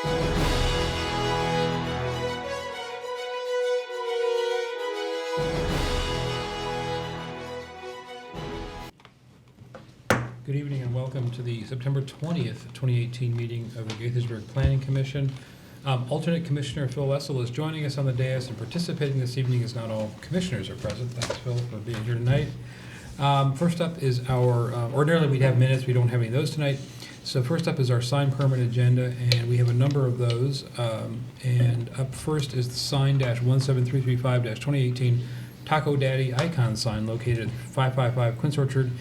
Good evening and welcome to the September 20th, 2018 meeting of the Gaithersburg Planning Commission. Alternate Commissioner Phil Wessel is joining us on the dais, and participating this evening as not all commissioners are present. Thanks, Phil, for being here tonight. First up is our, ordinarily we'd have minutes, we don't have any of those tonight. So first up is our sign permit agenda, and we have a number of those. And up first is the sign -17335-2018 Taco Daddy Icon sign located at 555 Quince Orchard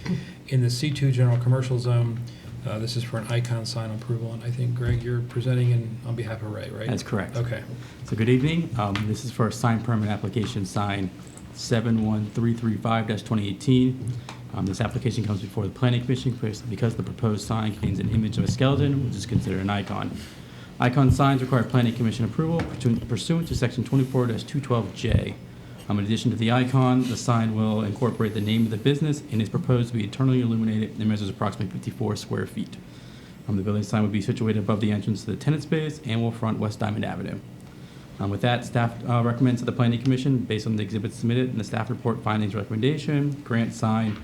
in the C2 General Commercial Zone. This is for an icon sign approval, and I think, Greg, you're presenting on behalf of Ray, right? That's correct. Okay. So good evening. This is for a sign permit application sign 71335-2018. This application comes before the Planning Commission because the proposed sign contains an image of a skeleton, which is considered an icon. Icon signs require Planning Commission approval pursuant to Section 24-212J. In addition to the icon, the sign will incorporate the name of the business and is proposed to be internally illuminated and measures approximately 54 square feet. The building sign will be situated above the entrance to the tenant space and will front West Diamond Avenue. With that, staff recommends to the Planning Commission, based on the exhibits submitted and the staff report findings recommendation, grant sign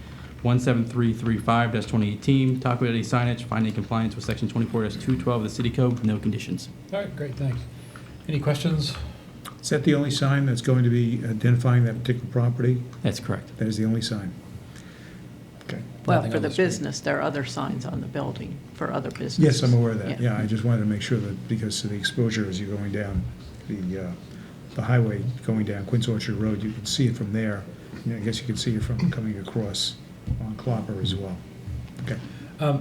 17335-2018 Taco Daddy Signage, finding compliance with Section 24-212 of the City Code with no conditions. All right, great, thanks. Any questions? Is that the only sign that's going to be identifying that particular property? That's correct. That is the only sign? Okay. Well, Nothing for on the the screen. business, there are other signs on the building for other businesses. Yes, I'm aware of that. Yeah, I just wanted to make sure that because of the exposure as you're going down the highway, going down Quince Orchard Road, you can see it from there. I guess you can see it from coming across on Clopper as well. Okay.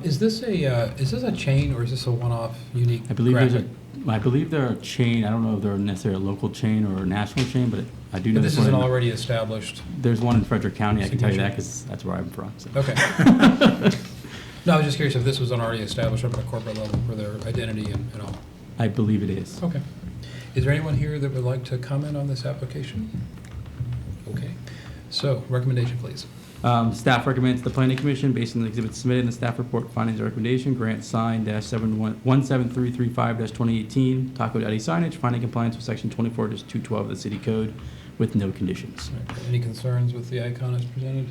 Is this a chain or is this a one-off unique I believe graphic? I believe they're a chain. I don't know if they're necessarily a local chain or a national chain, but I do know But this there's is an one already established. there's one in Frederick County. I can tell you that Signature. because that's where I'm from. So. Okay. No, I was just curious if this was an already established up at a corporate level for their identity and all. I believe it is. Okay. Is there anyone here that would like to comment on this application? Okay. So, recommendation, please. Staff recommends to the Planning Commission, based on the exhibits submitted in the staff report findings and recommendation, grant sign -17335-2018 Taco Daddy Signage, finding compliance with Section 24-212 of the City Code with no conditions. Any concerns with the icon as presented?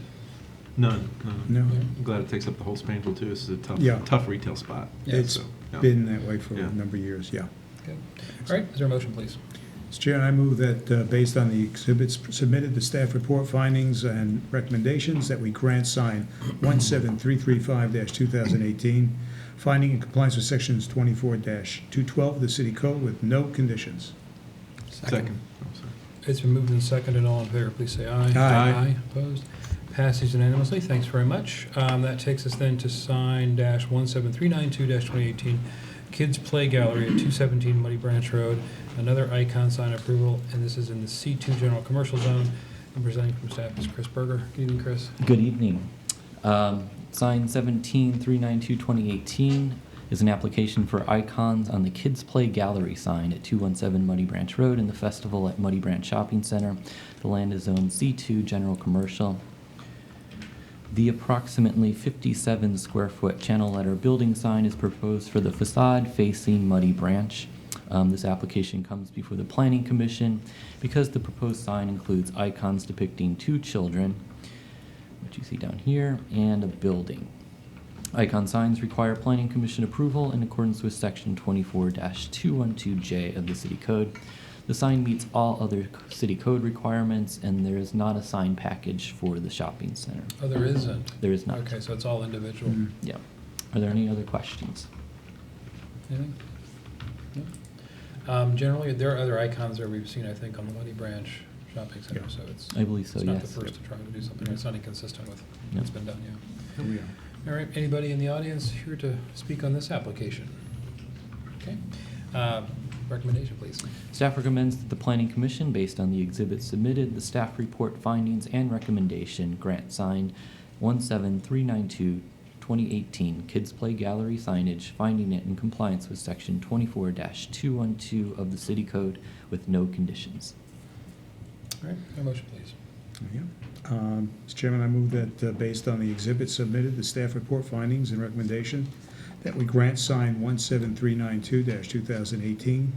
None. No, I'm glad it takes up the whole Spangeville too. This is a tough retail spot. Yeah. it's yeah. been that way for Yeah. a number of years, yeah. Okay. All right, is there a motion, please? Mr. Chair, I move that based on the exhibits submitted, the staff report findings and recommendations, that we grant sign 17335-2018, finding in compliance with Sections 24-212 of the City Code with no conditions. Second. Oh, sorry. It's been moved and seconded. All in favor, please say aye. Aye. Opposed? Passes unanimously. Thanks very much. That takes us then to sign -17392-2018 Kids Play Gallery at 217 Muddy Branch Road. Another icon sign approval, and this is in the C2 General Commercial Zone. And presenting from staff is Chris Berger. Good evening, Chris. Good evening. Sign 17392-2018 is an application for icons on the Kids Play Gallery sign at 217 Muddy Branch Road and the festival at Muddy Branch Shopping Center. The land is zoned C2 General Commercial. The approximately 57 square foot channel letter building sign is proposed for the facade facing Muddy Branch. This application comes before the Planning Commission because the proposed sign includes icons depicting two children, which you see down here, and a building. Icon signs require Planning Commission approval in accordance with Section 24-212J of the City Code. The sign meets all other City Code requirements, and there is not a sign package for the shopping center. Oh, there isn't? There is not. Okay, so it's all individual. Mhm. Yeah. Are there any other questions? Anything? No? Generally, there are other icons there we've seen, I think, on the Muddy Branch Shopping Center, Yeah. so it's I believe so, it's not yes. the first to try to do something. It's not inconsistent with Yep. what's been done, yeah. Here we are. All right, anybody in the audience here to speak on this application? Okay. Recommendation, please. Staff recommends that the Planning Commission, based on the exhibits submitted, the staff report findings and recommendation, grant signed 17392-2018 Kids Play Gallery signage, finding it in compliance with Section 24-212 of the City Code with no conditions. All right, a motion, please. Yeah. Mr. Chairman, I move that based on the exhibits submitted, the staff report findings and recommendation, that we grant sign 17392-2018,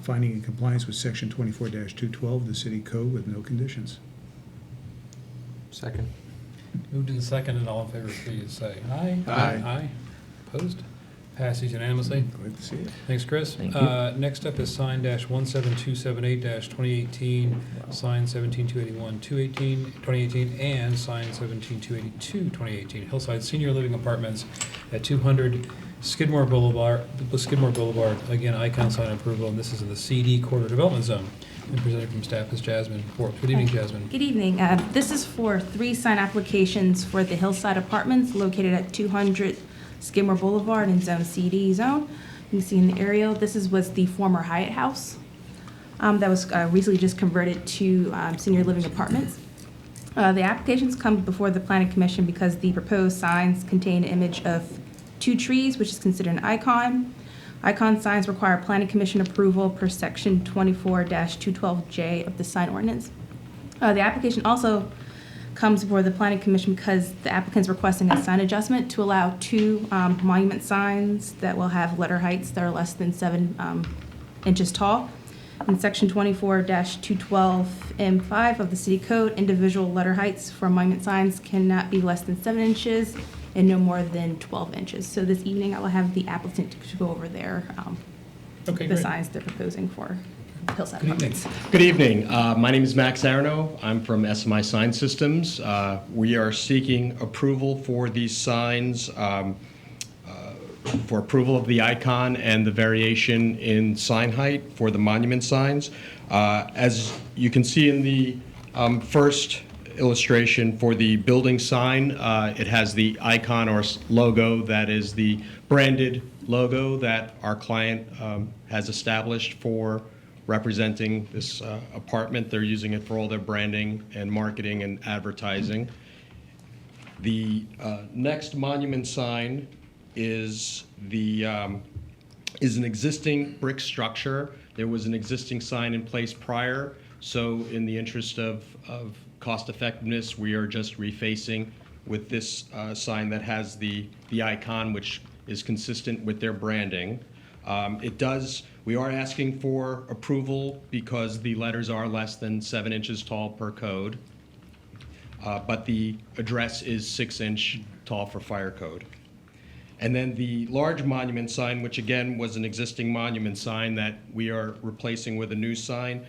finding in compliance with section 24-212 of the city code with no conditions. Second. Moved in second, and all in favor, please say aye. Aye. Aye. Opposed? Passes unanimously. Glad to see it. Thanks, Chris. Thank you. Next up is sign -17278-2018, sign 17281-2018, and sign 17282-2018, Hillside Senior Living Apartments at 200 Skidmore Boulevard. Again, icon sign approval, and this is in the CD Corridor Development Zone. And presented from staff is Jasmine Forbes. Good evening, Jasmine. Good evening. This is for 3 sign applications for the Hillside Apartments located at 200 Skidmore Boulevard in Zone CD zone. You can see in the aerial, was the former Hyatt House that was recently just converted to senior living apartments. The applications come before the Planning Commission because the proposed signs contain an image of 2 trees, which is considered an icon. Icon signs require Planning Commission approval per section 24-212J of the sign ordinance. The application also comes before the Planning Commission because the applicant's requesting a sign adjustment to allow 2 monument signs that will have letter heights that are less than 7 inches tall. In section 24-212M5 of the city code, individual letter heights for monument signs cannot be less than 7 inches and no more than 12 inches. So this evening, I will have the applicant to go over their, Okay, the great. signs they're proposing for Hillside Good evening. Apartments. Good evening. My name is Max Arno. I'm from SMI Sign Systems. We are seeking approval for these signs, for approval of the icon and the variation in sign height for the monument signs. As you can see in the first illustration for the building sign, it has the icon or logo that is the branded logo that our client has established for representing this apartment. They're using it for all their branding and marketing and advertising. The next monument sign is an existing brick structure. There was an existing sign in place prior, so in the interest of cost effectiveness, we are just refacing with this sign that has the icon, which is consistent with their branding. We are asking for approval because the letters are less than 7 inches tall per code, but the address is 6-inch tall for fire code. And then the large monument sign, which again was an existing monument sign that we are replacing with a new sign,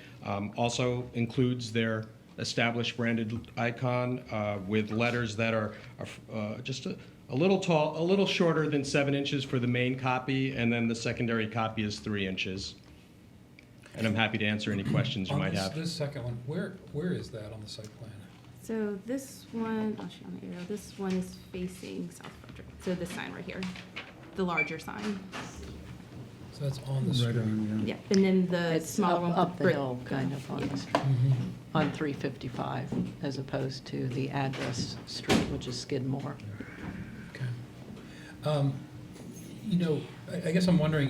also includes their established branded icon with letters that are just a little tall, a little shorter than 7 inches for the main copy, and then the secondary copy is 3 inches. And I'm happy to answer any questions you might have. This second one, where is that on the site plan? So this one, I'll show you on the arrow, this one is facing South Frederick. So this sign right here, the larger sign. So that's on the Right street. on, Yeah, and then the It's smaller one. up the brick. hill, kind of, on the street, Mhm. on 355, as opposed to the address street, which is Skidmore. Okay. You know, I guess I'm wondering,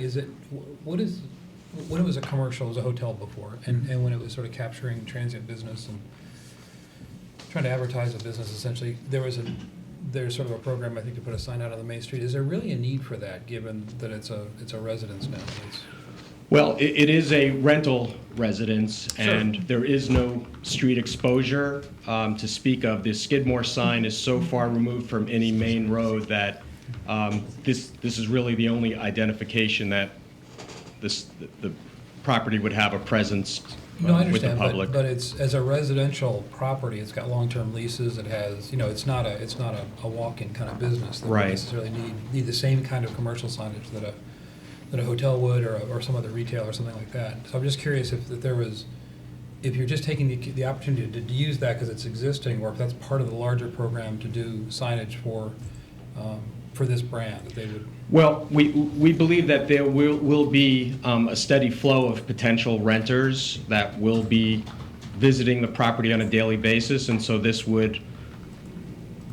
what it was a commercial, it was a hotel before, and when it was sort of capturing transient business and trying to advertise a business, essentially, there's sort of a program, I think, to put a sign out on the main street. Is there really a need for that, given that it's a residence nowadays? Well, it is a rental residence, Sure. and there is no street exposure to speak of. The Skidmore sign is so far removed from any main road that this is really the only identification that the property would have a presence No, I with the understand, public. but it's, as a residential property, it's got long-term leases, it has, it's not a walk-in kind of business. That would Right. necessarily need the same kind of commercial signage that a hotel would, or some other retail or something like that. So I'm just curious if you're just taking the opportunity to use that because it's existing, or if that's part of the larger program to do signage for this brand, that they would. Well, we believe that there will be a steady flow of potential renters that will be visiting the property on a daily basis, and so this would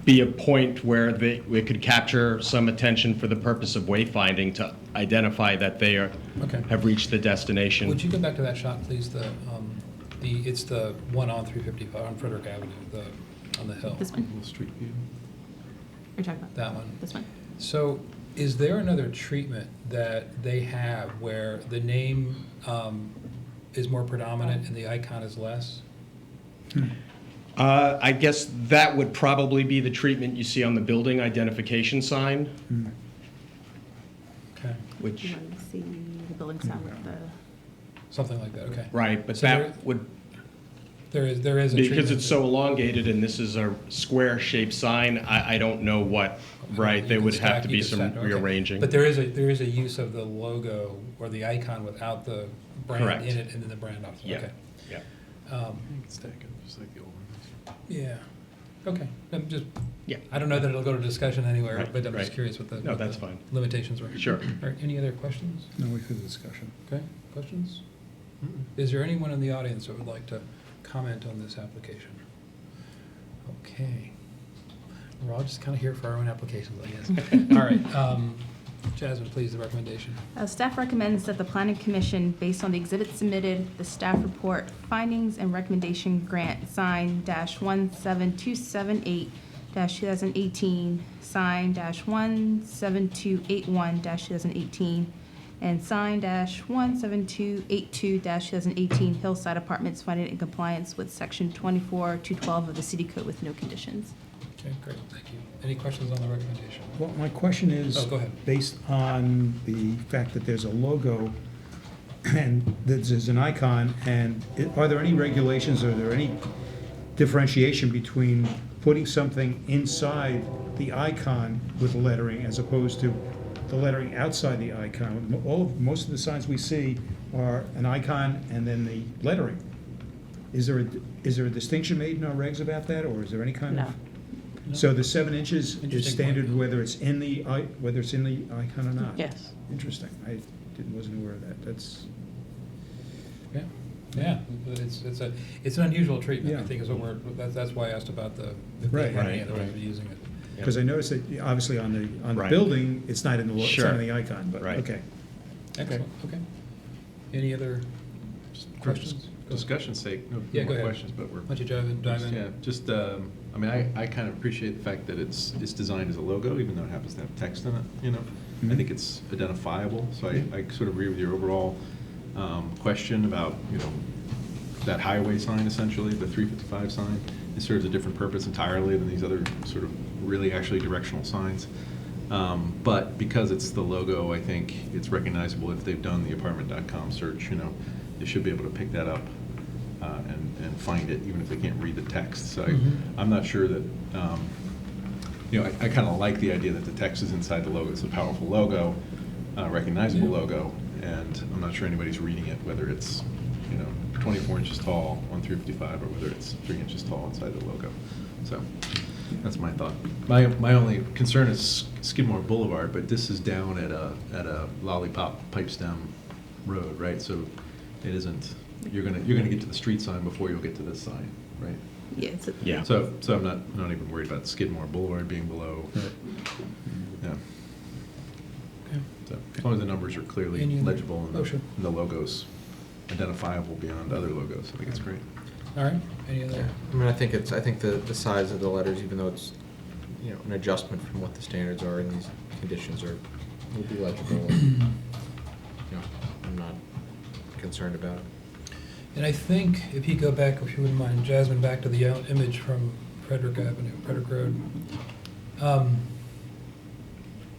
be a point where we could capture some attention for the purpose of wayfinding to identify that they Okay. have reached the destination. Would you go back to that shot, please? It's the one on 355, on Frederick Avenue, on the hill. This one, Little street view. you're talking about? That one. This one? So, Is there another treatment that they have where the name is more predominant and the icon is less? I guess that would probably be the treatment you see on the building identification sign, Okay, which, You want to see the building sign with the, something like that, okay. right, but So that would, There is a treatment. because it's so elongated and this is a square-shaped sign, I don't know what, right, You there can would stack- have to you be can some stack, okay. rearranging. But there is a use of the logo or the icon without the brand Correct. in it and then the brand off, Yeah. okay. Yeah. Stack it, just like the old ones. Yeah, okay, I'm just, Yeah. I don't know that it'll go to discussion anywhere, Right, but I'm just right. curious what the. No, what that's the fine. Limitations were. Sure. All right, any other questions? No, we could discussion. Okay, questions? Is there anyone in the audience that would like to comment on this application? Okay. We're all just kind of here for our own applications, I guess. All right, Jasmine, please, the recommendation. Staff recommends that the planning commission, based on the exhibits submitted, the staff report, findings, and recommendation grant sign -17278 2018, sign -17281 2018, and sign -17282 2018 Hillside Apartments finding in compliance with section 24-212 of the city code with no conditions. Okay, great, thank you. Any questions on the recommendation? Well, my question is, Oh, go ahead. based on the fact that there's a logo and that there's an icon, and are there any regulations, are there any differentiation between putting something inside the icon with lettering as opposed to the lettering outside the icon? Most of the signs we see are an icon and then the lettering. Is there a distinction made in our regs about that, or is there any kind of? No. So the 7 inches is Interesting standard point. whether it's in the icon or not? Yes. Interesting. I wasn't aware of that. That's, Yeah, it's an unusual treatment, I Yeah. think is what that's why I asked about the Right. any Right, other ways right. of using it. because I noticed that obviously on the Right. building, it's not in the, it's not in Sure. the icon, but, Right. okay. Excellent, okay. Any other questions? For discussion's sake, no Yeah, go more ahead. questions, but we're. Why don't you dive in? Yeah, just, I mean, I kind of appreciate the fact that it's designed as a logo, even though it happens to have text in it, you know? I Mhm. think it's identifiable, so I sort of agree with your overall question about, you know, that highway sign essentially, the 355 sign. It serves a different purpose entirely than these other sort of really actually directional signs. But because it's the logo, I think it's recognizable if they've done the apartment.com search, you know, they should be able to pick that up and find it, even if they can't read the text. So I'm not sure that, you know, I kind of like the idea that the text is inside the logo. It's a powerful logo, recognizable logo, and I'm not sure anybody's reading it, whether it's, you know, 24 inches tall on 355 or whether it's 3 inches tall inside the logo. So that's my thought. My only concern is Skidmore Boulevard, but this is down at a lollipop pipe stem road, right? So it isn't, you're gonna get to the street sign before you'll get to this sign, right? Yeah, it's a- Yeah. So I'm not even worried about Skidmore Boulevard being below. Yeah. Okay. So as long as the numbers are clearly Any other- legible and oh, sure. the logo's identifiable beyond other logos, I think it's great. All right, any other? I mean, I think the size of the letters, even though it's, you know, an adjustment from what the standards are in these conditions will be legible. And, you know, I'm not concerned about it. And I think if you go back, if you wouldn't mind, Jasmine, back to the image from Frederick Avenue, Frederick Road.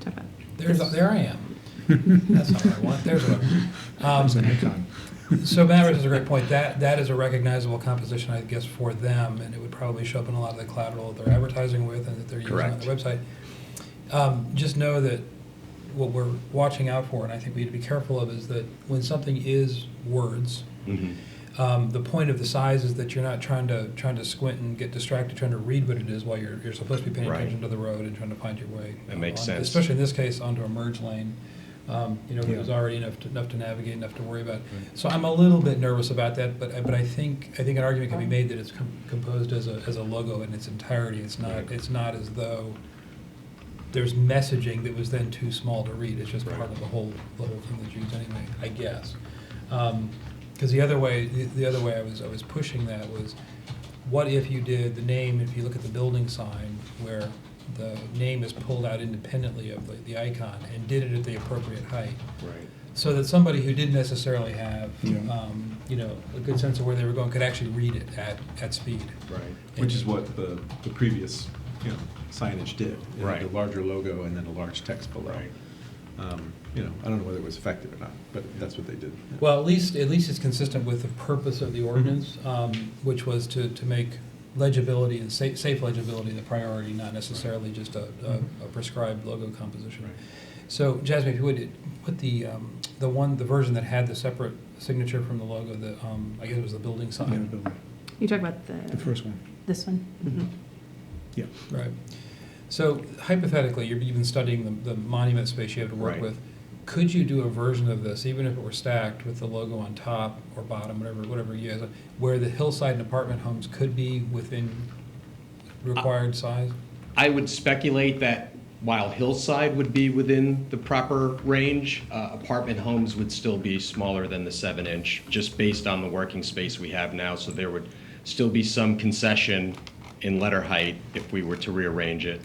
Talk about There I am. That's not what I want, there's what I It's an want. icon. So Matt raises a great point. That is a recognizable composition, I guess, for them, and it would probably show up in a lot of the collateral that they're advertising with and that they're using on Correct. their website. Just know that what we're watching out for, and I think we need to be careful of, is that when something is words, the point of the size is that you're not trying to squint and get distracted trying to read what it is while you're supposed to be paying Right. attention to the road and trying to find your way. That makes on- sense. Especially in this case, onto a merge lane. You know, Yeah. it was already enough to navigate, enough to worry about. So I'm a little bit nervous about that, but I think an argument can be made that it's composed as a logo in its entirety. It's not as though there's messaging that was then too small to read. It's just part of the whole thing that's used anyway, I guess. Because the other way I was pushing that was, what if you did the name, if you look at the building sign, where the name is pulled out independently of the icon and did it at the appropriate height. Right. So that somebody who didn't necessarily have, Yeah. a good sense of where they were going could actually read it at speed. Right. Which is what the previous, signage did. It had Right. a larger logo and then a large text below. Right. I don't know whether it was effective or not, but that's what they did. Well, at least it's consistent with the purpose of the ordinance, which was to make legibility and safe legibility the priority, not necessarily just a prescribed logo composition. Right. So, Jasmine, if you would, put the version that had the separate signature from the logo, I guess it was the building Yeah, sign. building. You talk about The first one. this one? Yeah. Right. So hypothetically, you've been studying the monument space you have to work Right. with. Could you do a version of this, even if it were stacked with the logo on top or bottom, whatever you guys, where the hillside and apartment homes could be within required size? I would speculate that while Hillside would be within the proper range, apartment homes would still be smaller than the 7-inch, just based on the working space we have now. So there would still be some concession in letter height if we were to rearrange it.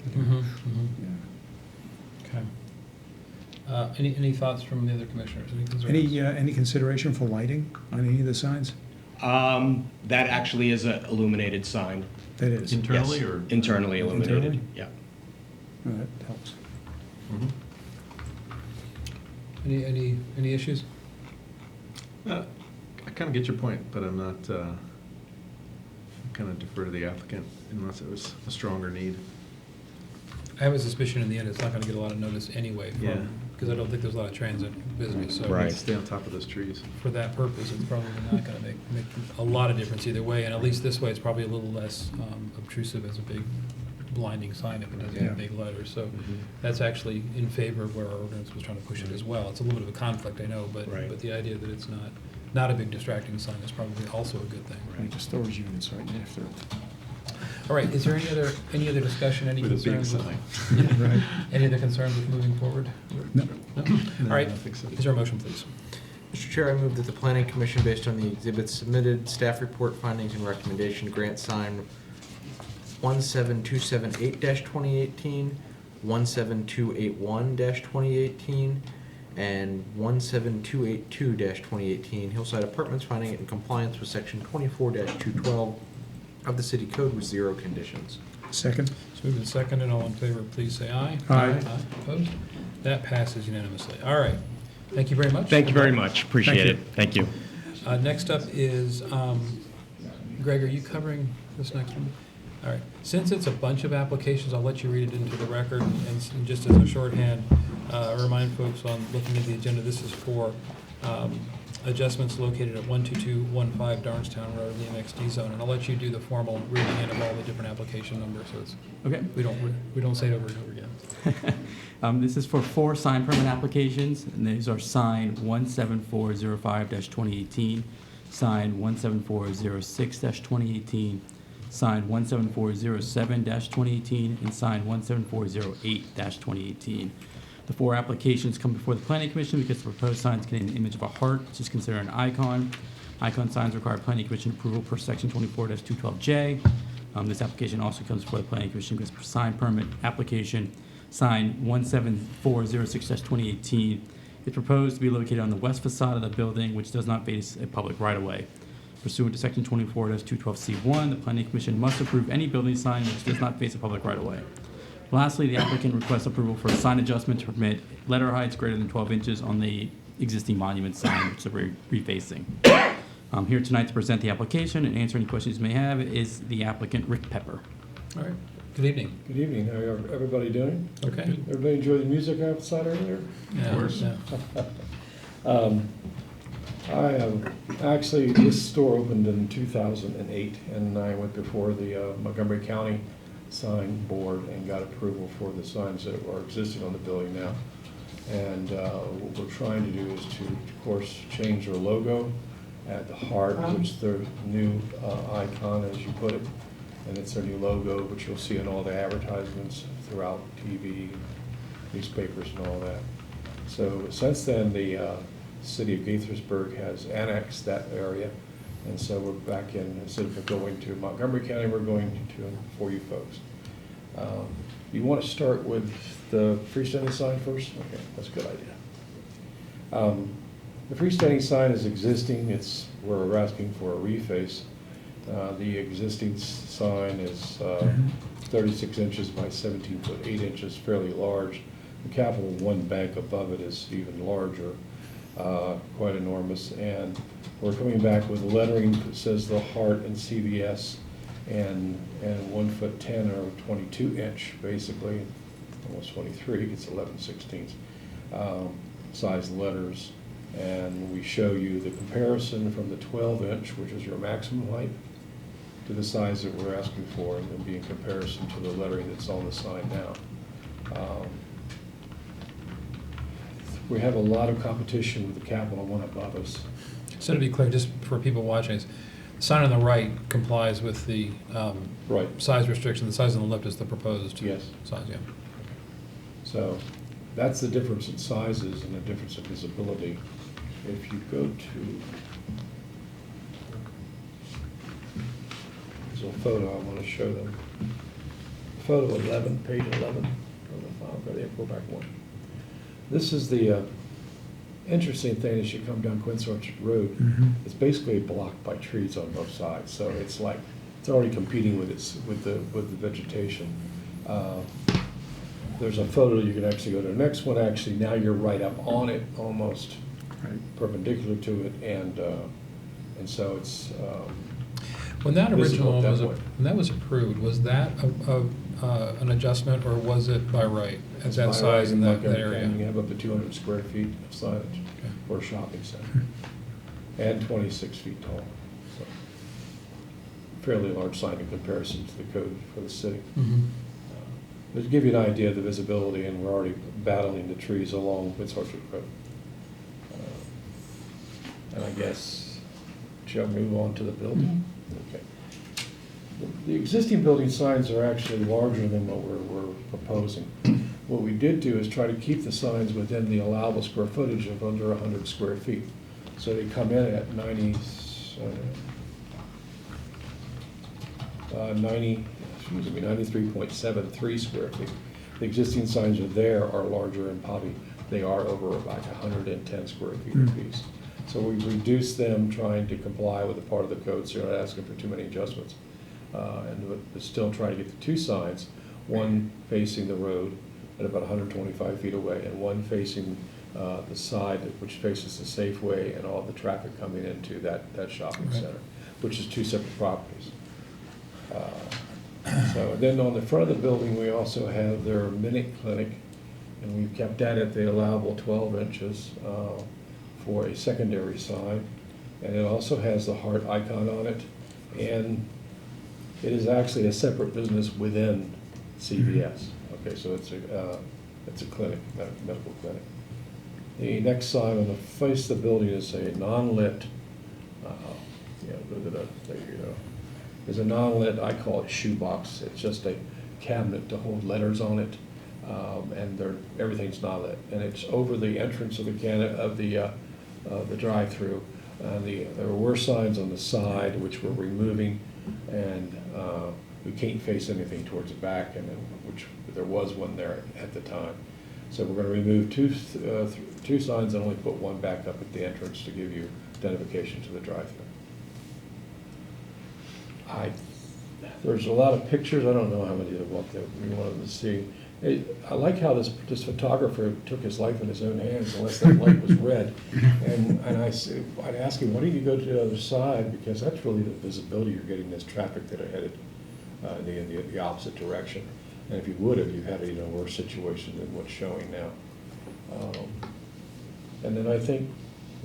Okay. Any thoughts from the other commissioners? Any concerns? Any consideration for lighting on any of the signs? That actually is an illuminated sign. That is. Internally Yes, or? Internally illuminated, Internally? yeah. Oh, that helps. Any issues? I kind of get your point, but I'm not, kind of defer to the applicant unless it was a stronger need. I have a suspicion in the end it's not going to get a lot of notice anyway, Yeah. because I don't think there's a lot of transit business. So Right. Stay on top of those trees. for that purpose, it's probably not going to make a lot of difference either way. And at least this way, it's probably a little less obtrusive as a big blinding sign if it doesn't have Yeah. big letters. So that's actually in favor of where our ordinance was trying to push it as well. It's a little bit of a conflict, I know, but Right. the idea that it's not a big distracting sign is probably also a good thing. Like the storage units right after it. All right, is there any other discussion, any With a big concerns? sign. Right. Any other concerns with moving forward? No. No? No, All right, I don't think so. is there a motion, please? Mr. Chair, I move that the planning commission, based on the exhibits submitted, staff report findings and recommendation, grant sign 17278-2018, 17281-2018, and 17282-2018 Hillside Apartments, finding it in compliance with section 24-212 of the city code with 0 conditions. Second? So moved and seconded, all in favor, please say aye. Aye. Opposed? That passes unanimously. All right, thank you very much. Thank you very much, appreciate it. Thank you. Thank you. Next up is, Greg, are you covering this next one? All right, since it's a bunch of applications, I'll let you read it into the record, and just as a shorthand, remind folks on looking at the agenda, this is for adjustments located at 12215 Darnestown Road, the MXD zone, and I'll let you do the formal reading in of all the different application numbers, so it's, Okay. we don't say it over and over again. This is for 4 sign permit applications, and these are sign 17405-2018, sign 17406-2018, sign 17407-2018, and sign 17408-2018. The 4 applications come before the Planning Commission because the proposed signs contain an image of a heart, which is considered an icon. Icon signs require Planning Commission approval per section 24-212J. This application also comes before the Planning Commission because for sign permit application, sign 17406-2018 is proposed to be located on the west facade of the building, which does not face a public right-of-way. Pursuant to section 24-212C1, the Planning Commission must approve any building sign which does not face a public right-of-way. Lastly, the applicant requests approval for a sign adjustment to permit letter heights greater than 12 inches on the existing monument sign, which we're refacing. Here tonight to present the application and answer any questions you may have is the applicant, Rick Pepper. All right, good evening. Good evening. How are everybody doing? Okay. Everybody enjoy the music outside earlier? Yeah, Of course. yeah. Actually, this store opened in 2008, and I went before the Montgomery County Sign Board and got approval for the signs that are existing on the building now. And what we're trying to do is to, of course, change their logo at the heart, which is their new icon, as you put it. And it's their new logo, which you'll see in all the advertisements throughout TV, newspapers and all that. So since then, the city of Gaithersburg has annexed that area. And so we're back in, instead of going to Montgomery County, we're going to for you folks. You want to start with the freestanding sign first? Okay, that's a good idea. The freestanding sign is existing. We're asking for a reface. The existing sign is 36 inches by 17 foot 8 inches, fairly large. The Capital One Bank above it is even larger, quite enormous. And we're coming back with lettering that says the Heart and CVS and 1 foot 10 or 22 inch, basically, almost 23, it's 11/16 size letters. And we show you the comparison from the 12 inch, which is your maximum height, to the size that we're asking for, and then be in comparison to the lettering that's on the sign now. We have a lot of competition with the Capital One above us. So to be clear, just for people watching, the sign on the right complies with the Right. size restriction. The size on the left is the proposed Yes. size, yeah. So that's the difference in sizes and the difference in visibility. If you go to, there's a photo I want to show them. Photo 11, page 11 of the file. Go back one. This is the interesting thing as you come down Quince Orchard Road. It's basically blocked by trees on both sides, so it's like it's already competing with the vegetation. There's a photo you can actually go to. The next one, actually, now you're right up on it, almost perpendicular to it, and so it's. When that original visible was, that way. when that was approved, was that an adjustment, or was it by right at It's that by size right in that Montgomery area? County. You have up to 200 square feet of signage for a shopping center, and 26 feet tall. So fairly large sign in comparison to the code for the city. But to give you an idea of the visibility, and we're already battling the trees along Quince Orchard Road. And I guess, shall we move on to the building? Okay. The existing building signs are actually larger than what we're proposing. What we did do is try to keep the signs within the allowable square footage of under 100 square feet. So they come in at 93.73 square feet. The existing signs are larger, and probably they are over about 110 square feet apiece. So we reduced them, trying to comply with the part of the code, so you're not asking for too many adjustments. But still trying to get the two signs, one facing the road at about 125 feet away, and one facing the side which faces the Safeway and all the traffic coming into that shopping center, which is two separate properties. So then on the front of the building, we also have their minute clinic, and we've kept that at the allowable 12 inches for a secondary sign. And it also has the heart icon on it, and it is actually a separate business within CVS. Okay, so it's a clinic, medical clinic. The next sign on the face of the building is a non-lit, there you go. There's a non-lit, I call it shoebox. It's just a cabinet to hold letters on it, and everything's not lit. And it's over the entrance of the drive-through. There were signs on the side which we're removing, and we can't face anything towards the back, and which there was one there at the time. So we're going to remove two signs and only put one back up at the entrance to give you identification to the drive-through. There's a lot of pictures. I don't know how many of what we wanted to see. I like how this photographer took his life in his own hands, unless that light was red. And I'd ask him, why don't you go to the other side? Because that's really the visibility you're getting, this traffic that are headed in the opposite direction. And if you would have, you've had a worse situation than what's showing now. And then I think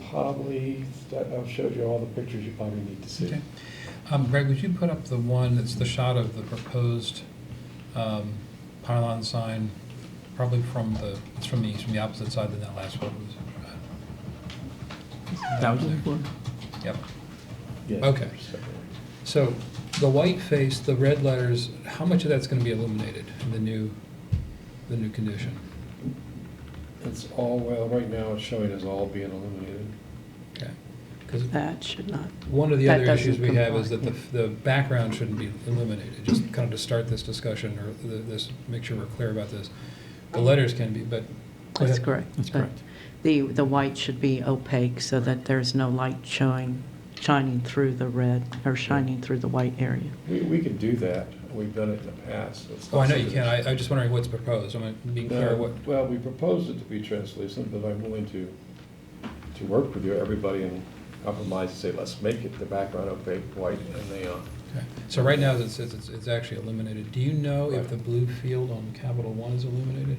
probably that I've showed you all the pictures you probably need to see. Okay. Greg, would you put up the one that's the shot of the proposed pylon sign, probably from the opposite side than that last photo was? That was it for? Yep. Yes. Okay. So the white face, the red letters, how much of that's going to be illuminated in the new condition? It's all, well, right now it's showing as all being illuminated. Okay. Because That should not. one of the that other issues doesn't we have is that comply, the background shouldn't be eliminated, just kind of to start this discussion, or this, make sure we're clear about this. The letters can be, but. go That's ahead. correct. That's correct. The white should be opaque so that there's no light shining through the red, or shining through the white area. We could do that. We've done it in the past. It's Oh, I not know you something can, I'm just wondering what's proposed, I'm being clear what. Well, we proposed it to be translucent, but I'm willing to work with you, everybody, and compromise, and say, let's make it the background opaque, white, and the, Okay. So right now, it says it's actually illuminated. Do you know if the blue field on Capital One is illuminated?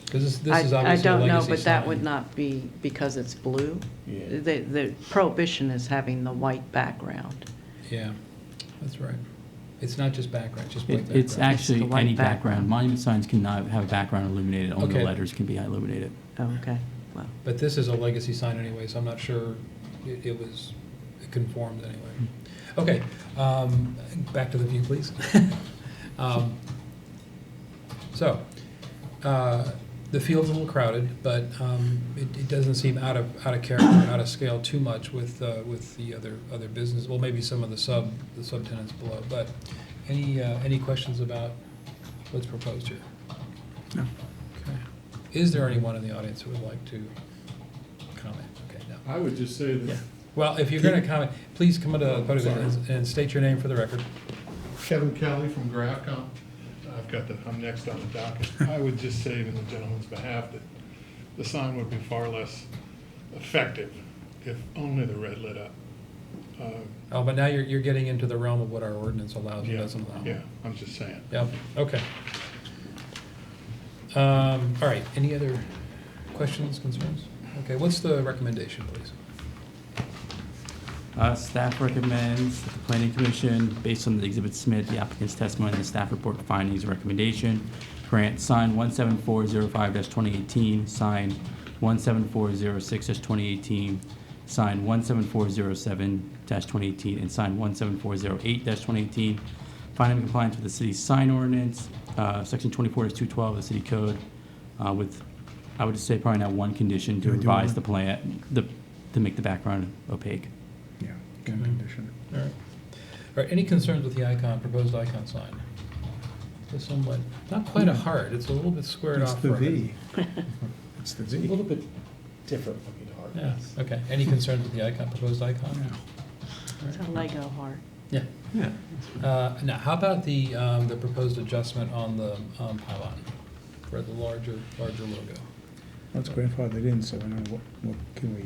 Because this is I obviously a don't know, legacy but that sign. would not be because it's blue. Yeah. The prohibition is having the white background. Yeah, that's right. It's not just background, it's just white background. It's actually the white any background. background. Monument signs cannot have a background illuminated, only the Okay. letters can be illuminated. Oh, okay, well, But this is a legacy sign anyway, so I'm not sure it conformed anyway. Okay, back to the view, please. So, the field's a little crowded, but it doesn't seem out of character, out of scale too much with the other business. Well, maybe some of the subtenants below. But any questions about what's proposed here? No. Okay. Is there anyone in the audience who would like to comment? Okay, no. I would just say Yeah. that Well, if you're going to comment, please come to the podium Sorry. and state your name for the record. Kevin Kelly from GraphCom, I'm next on the docket. I would just say in the gentleman's behalf that the sign would be far less effective if only the red lit up. Oh, but now you're getting into the realm of what our ordinance allows and Yeah, doesn't allow. Yeah, I'm just saying. Yep, okay. All right, any other questions, concerns? Okay, what's the recommendation, please? Staff recommends that the planning commission, based on the exhibit submitted, the applicant's testimony, and the staff report findings and recommendation, grant sign 17405-2018, sign 17406-2018, sign 17407-2018, and sign 17408-2018, finding compliance with the city's sign ordinance, section 24-212 of the city code, with, I would just say probably not one condition to Do we do revise one? the plan, to make the background opaque. Yeah, one condition. All right. All right, any concerns with the proposed icon sign? It's somewhat, not quite a heart, it's a little bit squared It's off. the from it. V. It's the It's a V. little bit different looking heart. Yeah, okay. Any concerns with the proposed icon? Yeah. it's a Lego heart. Yeah. Yeah. Now, how about the proposed adjustment on the pylon for the larger logo? Well, it's grandfathered in, so I don't know what can we,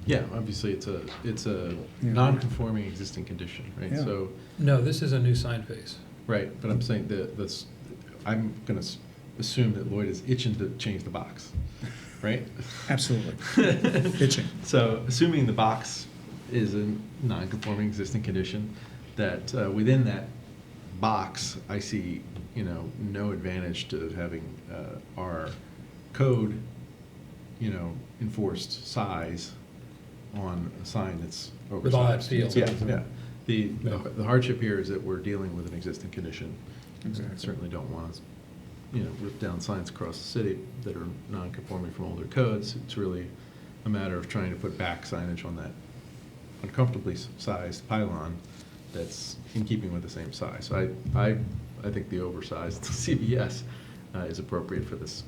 Yeah, obviously, it's a Yeah. non-conforming existing condition, right? Yeah. So, No, this is a new sign face. right, but I'm saying I'm gonna assume that Lloyd is itching to change the box, right? absolutely, itching. So, assuming the box is a non-conforming existing condition, that within that box, I see, no advantage to having our code, enforced size on a sign that's oversized. With all that field. Yeah, yeah. The hardship here is that we're dealing with an existing condition. Exactly. Certainly don't want to, rip down signs across the city that are non-conforming from older codes. It's really a matter of trying to put back signage on that uncomfortably sized pylon that's in keeping with the same size. So I think the oversized CVS is appropriate for this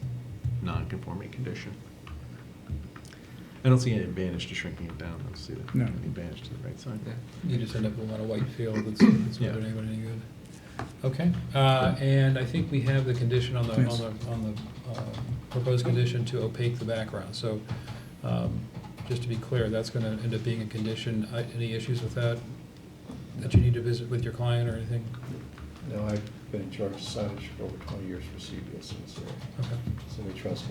non-conforming condition. I don't see any advantage to shrinking it down. I don't see No. any advantage to the right side. You just end up with a lot of white field that's Yeah. not doing anyone any good. Okay, and I think we have the condition on the Yes. proposed condition to opaque the background. So, just to be clear, that's going to end up being a condition. Any issues with that you need to visit with your client or anything? No, I've been in charge of signage for over 20 years for CVS, Okay. so we trust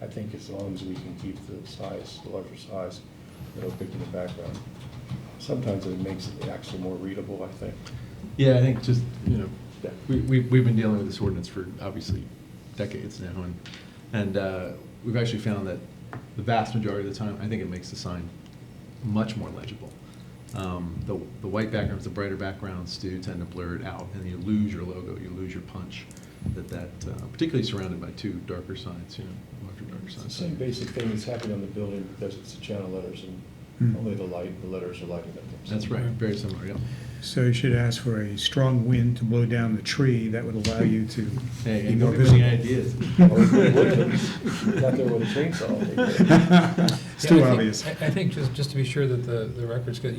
I think as long as we can keep the size, the larger size, opaque in the background. Sometimes it makes it actually more readable, I think. Yeah, I think just, we've been dealing with this ordinance for obviously decades now, and we've actually found that the vast majority of the time, I think it makes the sign much more legible. The white backgrounds, the brighter backgrounds do tend to blur it out, and you lose your logo, you lose your punch. Particularly surrounded by two darker signs, It's the same basic thing that's happening on the building because it's the channel letters and only the letters are lighting up. That's right, very similar, yeah. So you should ask for a strong wind to blow down the tree. That would allow you to Hey, be and more don't give me visible. any ideas. Out there with a chainsaw. It's too Yeah, obvious. I think just to be sure that the record's good,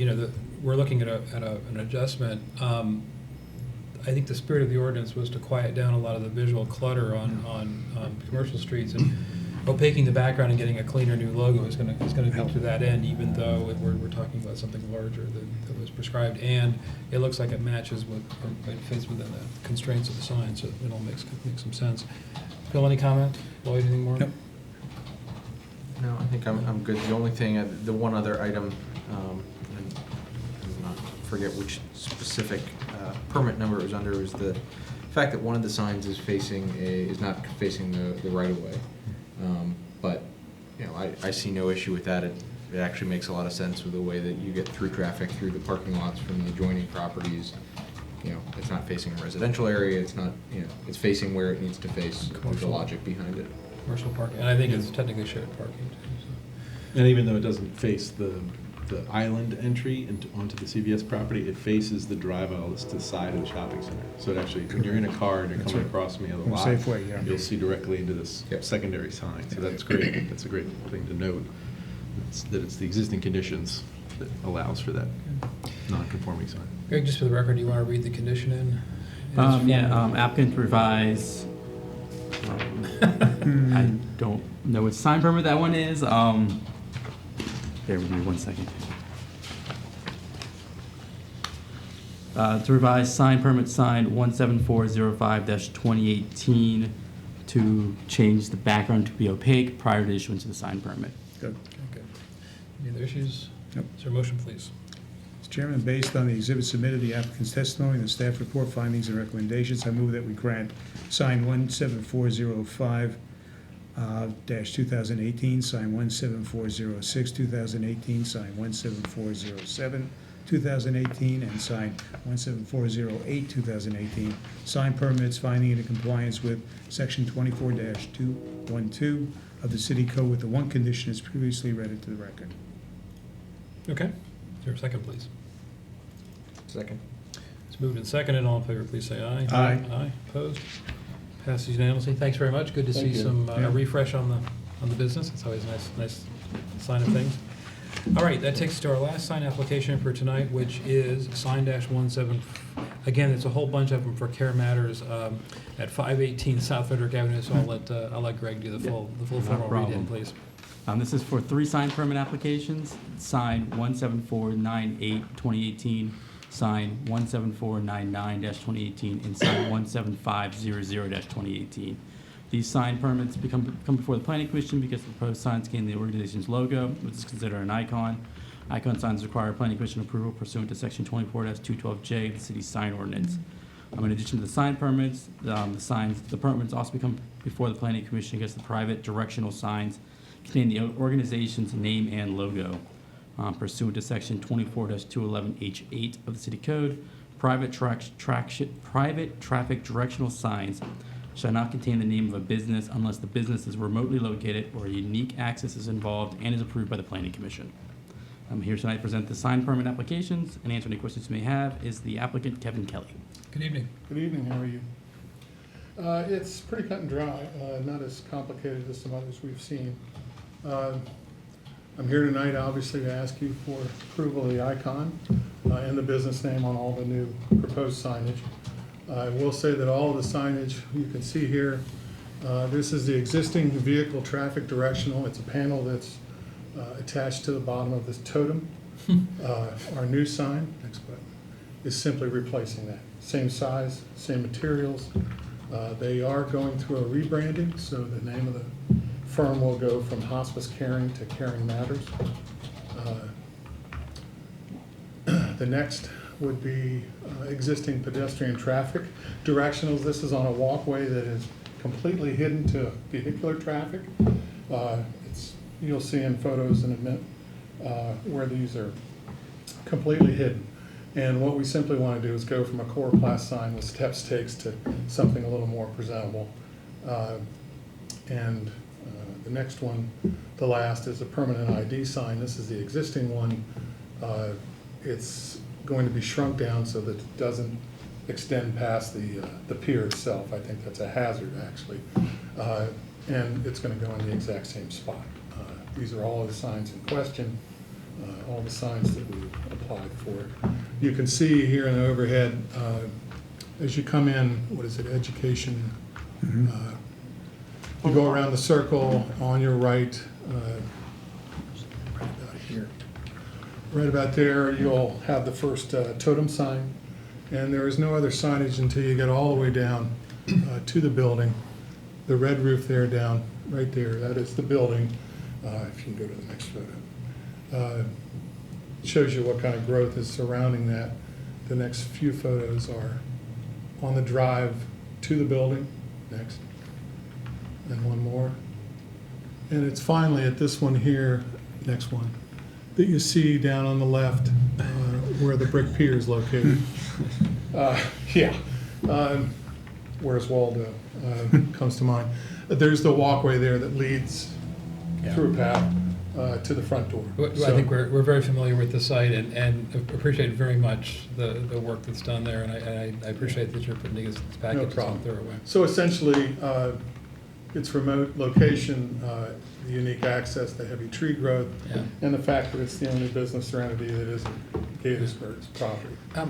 we're looking at an adjustment. I think the spirit of the ordinance was to quiet down a lot of the visual clutter on commercial streets, and opaquing the background and getting a cleaner new logo is going to be to that end, even though we're talking about something larger that was prescribed, and it looks like it matches with, or it fits within the constraints of the sign, so it all makes some sense. Phil, any comment? Lloyd, anything more? Nope. No, I think I'm good. The only thing, the one other item, and I'm not forget which specific permit number it was under, was the fact that one of the signs is not facing the right of way. But I see no issue with that. It actually makes a lot of sense with the way that you get through traffic through the parking lots from the adjoining properties. It's not facing a residential area. It's not. It's facing where it needs to face. There's the logic behind it. Commercial parking, and I think it's technically shared parking too. And even though it doesn't face the island entry onto the CVS property, it faces the drive aisle to the side of the shopping center. So it actually, when you're in a car and you're That's coming right. across me on the From lot, Safeway, yeah. you'll see directly into this secondary sign. So that's great. That's a great thing to note. That it's the existing conditions that allows for that non-conforming sign. Greg, just for the record, do you want to read the condition in? Applicant revise, I don't know which sign permit that one is. Bear with me 1 second. To revise sign permit sign 17405-2018 to change the background to be opaque prior to issuance of the sign permit. Good. Okay. Any other issues? Nope. Is there a motion, please? Mr. Chairman, based on the exhibit submitted, the applicant's testimony, and the staff report findings and recommendations, I move that we grant sign 17405 -2018, sign 17406, 2018, sign 17407, 2018, and sign 17408, 2018, sign permits finding it in compliance with section 24-212 of the city code with the one condition as previously read into the record. Okay. Is there a second, please? Second. It's moved and seconded. All in favor, please say aye. Aye. Aye. Opposed? Passes unanimously. Thanks very much. Good to see Thank you. some Yeah. refresh on the business. It's always a nice sign of things. All right, that takes us to our last sign application for tonight, which is sign -17. Again, it's a whole bunch of them for Care Matters at 518 South Frederick Avenue. So I'll let Greg do the full No formal read in, problem. please. This is for 3 sign permit applications. Sign 17498-2018, sign 17499-2018, and sign 17500-2018. These sign permits come before the Planning Commission because the proposed signs contain the organization's logo, which is considered an icon. Icon signs require Planning Commission approval pursuant to Section 24-212J of the city's sign ordinance. In addition to the sign permits, the permits also become before the Planning Commission because the private directional signs contain the organization's name and logo. Pursuant to Section 24-211H8 of the City Code, private traffic directional signs shall not contain the name of a business unless the business is remotely located or unique access is involved and is approved by the Planning Commission. I'm here tonight to present the sign permit applications and answer any questions you may have. Is the applicant Kevin Kelly. Good evening. Good evening, how are you? It's pretty cut and dry, not as complicated as some others we've seen. I'm here tonight, obviously, to ask you for approval of the icon and the business name on all the new proposed signage. I will say that all of the signage you can see here, this is the existing vehicle traffic directional. It's a panel that's attached to the bottom of this totem. Our new sign, next button, is simply replacing that. Same size, same materials. They are going through a rebranding, so the name of the firm will go from Hospice Caring to Caring Matters. The next would be existing pedestrian traffic directionals. This is on a walkway that is completely hidden to vehicular traffic. You'll see in photos in a minute where these are completely hidden. And what we simply want to do is go from a coroplast sign with step stakes to something a little more presentable. The next one, the last, is a permanent ID sign. This is the existing one. It's going to be shrunk down so that it doesn't extend past the pier itself. I think that's a hazard, actually. And it's going to go in the exact same spot. These are all of the signs in question, all the signs that we applied for. You can see here in the overhead, as you come in, what is it, education? You go around the circle on your right, right about here. Right about there, you'll have the first totem sign, and there is no other signage until you get all the way down to the building. The red roof there down, right there, that is the building. If you can go to the next photo. Shows you what kind of growth is surrounding that. The next few photos are on the drive to the building, next, and one more. And it's finally at this one here, next one, that you see down on the left where the brick pier is located. Where's Waldo? Comes to mind. There's the walkway there that leads through a path to the front door. I think we're very familiar with the site and appreciate very much the work that's done there, and I appreciate that you're putting together this package. No problem. Thorough way. So essentially, its remote location, the unique access, the heavy tree growth, and the fact that it's the only business or entity that isn't Gaithersburg's property. A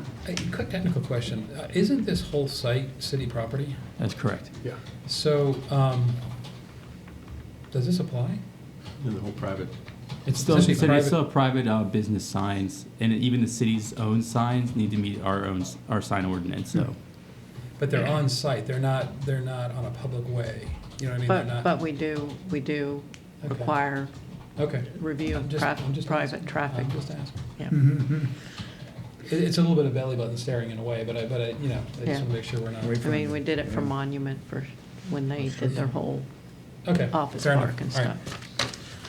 quick technical question. Isn't this whole site city property? That's correct. Yeah. So, does this apply? And the whole private. It's still, Essentially it's still private business signs, and even the city's own signs need to meet our sign ordinance, so. But they're on site. They're not on a public way. You know what I mean? They're not. But we do Okay. require Okay. review of I'm just private asking. traffic. I'm just asking. Yeah. It's a little bit of belly button staring in a way, but I just Yeah. want to make sure we're not. Wait I mean, we did it for Monument for when they did their whole Okay. office fair park enough. and All right. stuff.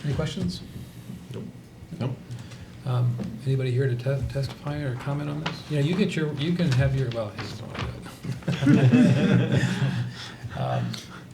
Any questions? Nope. Anybody here to testify or comment on this? Yeah, you can have your, well, he doesn't want to do it.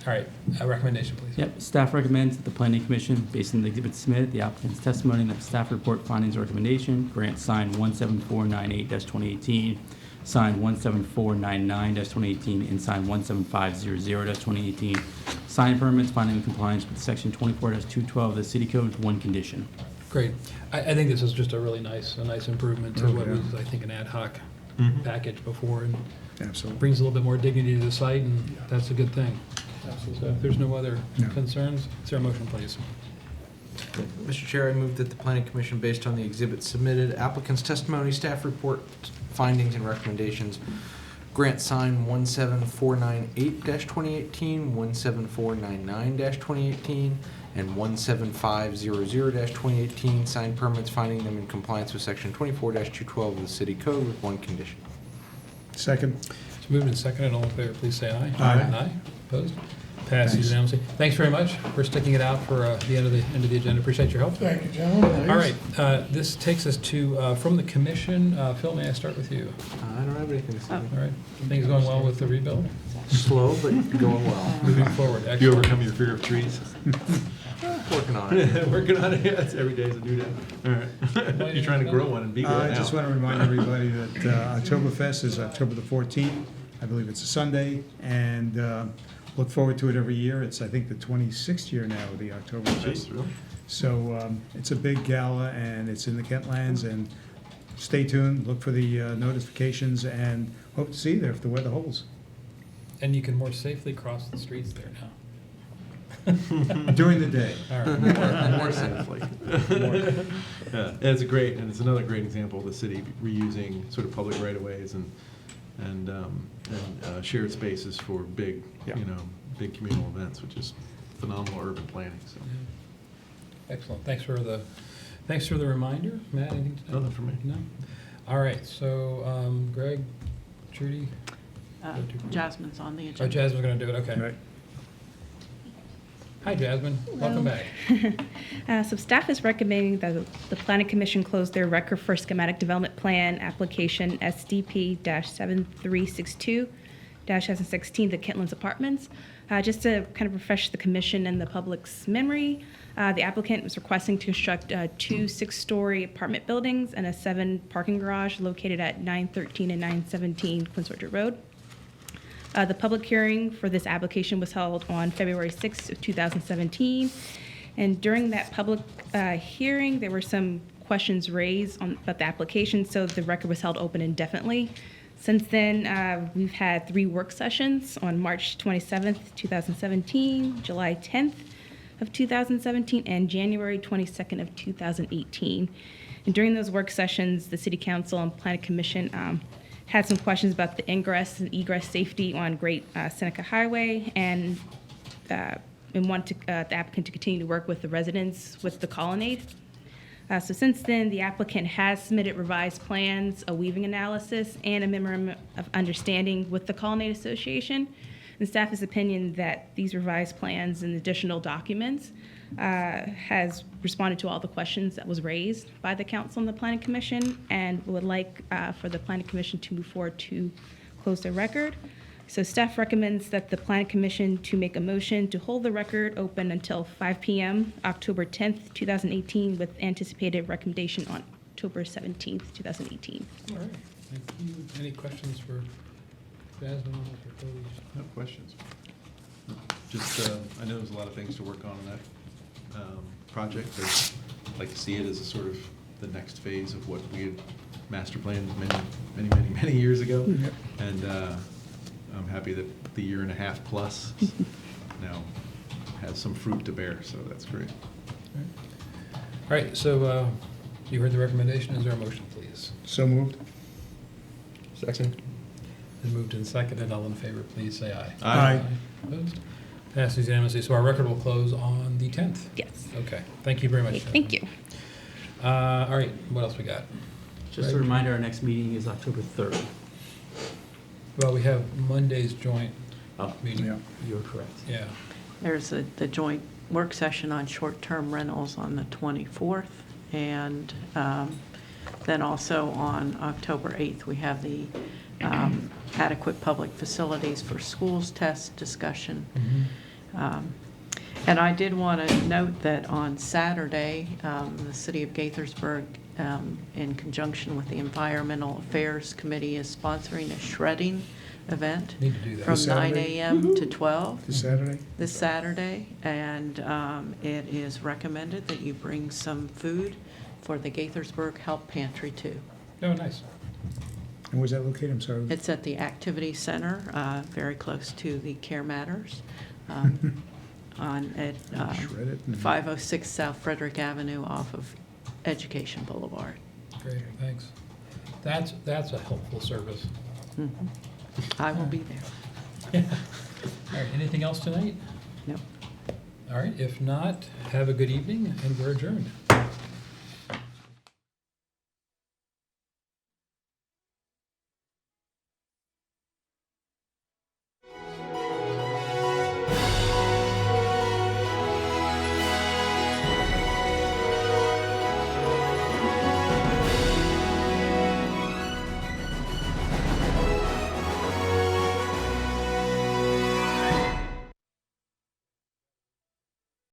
All right, a recommendation, please. Yep, staff recommends that the planning commission, based on the exhibit submitted, the applicant's testimony, and the staff report findings or recommendation, grant sign 17498-2018, sign 17499-2018, and sign 17500-2018. Sign permits finding in compliance with section 24-212 of the city code with one condition. Great. I think this is just a really nice improvement to what was, I think, an ad hoc package before, and Absolutely. brings a little bit more dignity to the site, and that's a good thing. So Absolutely. if there's no other No. concerns, is there a motion, please? Mr. Chair, I move that the planning commission, based on the exhibits submitted, applicant's testimony, staff report, findings, and recommendations, grant sign 17498-2018, 17499-2018, and 17500-2018, sign permits finding them in compliance with section 24-212 of the city code with one condition. Second. It's moved and seconded. All in favor, please say aye. Aye. Aye. Opposed? Passes Thanks. unanimously. Thanks very much for sticking it out for the end of the agenda. Appreciate your help. Thank you, gentlemen. All right, this takes us to, from the commission, Phil, may I start with you? I don't have anything to say. All right, things going well with the rebuild? Slow, but going well. Moving forward, You excellent. overcome your fear of trees? Working on it. Working on it, yeah, it's every day is a new day. All right. You're trying to grow one and be good I now. just want to remind everybody that Oktoberfest is October the 14th. I believe it's a Sunday, and look forward to it every year. It's, I think, the 26th year now of the Oktoberfest. Jeez, really? So it's a big gala, and it's in the Kentlands, and stay tuned, look for the notifications, and hope to see you there if the weather holds. And you can more safely cross the streets there now. During the day. All right. More safely. Yeah, and it's another great example of the city reusing sort of public right-of-ways and shared spaces for big, Yeah. big communal events, which is phenomenal urban planning, so. Excellent. Thanks for the reminder. Matt, anything to Nothing for me. No? All right, so Greg, Trudy? Jasmine's on the Oh, agenda. Jasmine's going to do it, okay. Right. Hi, Jasmine. Welcome back. So staff is recommending that the Planning Commission close their record for schematic development plan application SDP-7362-2016, the Kentlands Apartments. Just to kind of refresh the commission and the public's memory, the applicant was requesting to construct 2 6-story apartment buildings and a 7 parking garage located at 913 and 917 Quince Orchard Road. The public hearing for this application was held on February 6th of 2017. And during that public hearing, there were some questions raised about the application, so the record was held open indefinitely. Since then, we've had 3 work sessions on March 27th, 2017, July 10th of 2017, and January 22nd of 2018. And during those work sessions, the City Council and Planning Commission had some questions about the ingress and egress safety on Great Seneca Highway, and wanted the applicant to continue to work with the residents with the colonnade. So since then, the applicant has submitted revised plans, a weaving analysis, and a memorandum of understanding with the Colonnade Association. And staff is opinion that these revised plans and additional documents has responded to all the questions that was raised by the council and the planning commission, and would like for the planning commission to move forward to close their record. So staff recommends that the planning commission to make a motion to hold the record open until 5 p.m. October 10th, 2018, with anticipated recommendation on October 17th, 2018. All right, thank you. Any questions for Jasmine on the proposed? No questions. Just, I know there's a lot of things to work on in that project. I'd like to see it as a sort of the next phase of what we had master planned many years ago. Yep. And I'm happy that the 1.5 years plus now has some fruit to bear, so that's great. All right, so you heard the recommendation. Is there a motion, please? So moved. Second. Been moved and seconded. All in favor, please say aye. Aye. Opposed? Passes unanimously. So our record will close on the 10th. Yes. Okay. Thank you very much. Okay, thank you. All right. What else we got? Just a reminder, our next meeting is October 3rd. Well, we have Monday's joint Oh, meeting. Yeah. you're correct. Yeah. There's the joint work session on short-term rentals on the 24th, and then also on October 8th, we have the adequate public facilities for schools test discussion. And I did want to note that on Saturday, the City of Gaithersburg, in conjunction with the Environmental Affairs Committee, is sponsoring a shredding event Need to do that. from This 9 Saturday? a.m. to 12 This Saturday? this Saturday, and it is recommended that you bring some food for the Gaithersburg Help Pantry too. Oh, nice. And where's that located? I'm sorry. It's at the Activity Center, very close to the Care Matters, at Shred it and- 506 South Frederick Avenue off of Education Boulevard. Great. Thanks. That's a helpful service. Mhm. I will be there. All right. Anything else tonight? Nope. All right. If not, have a good evening, and we're adjourned.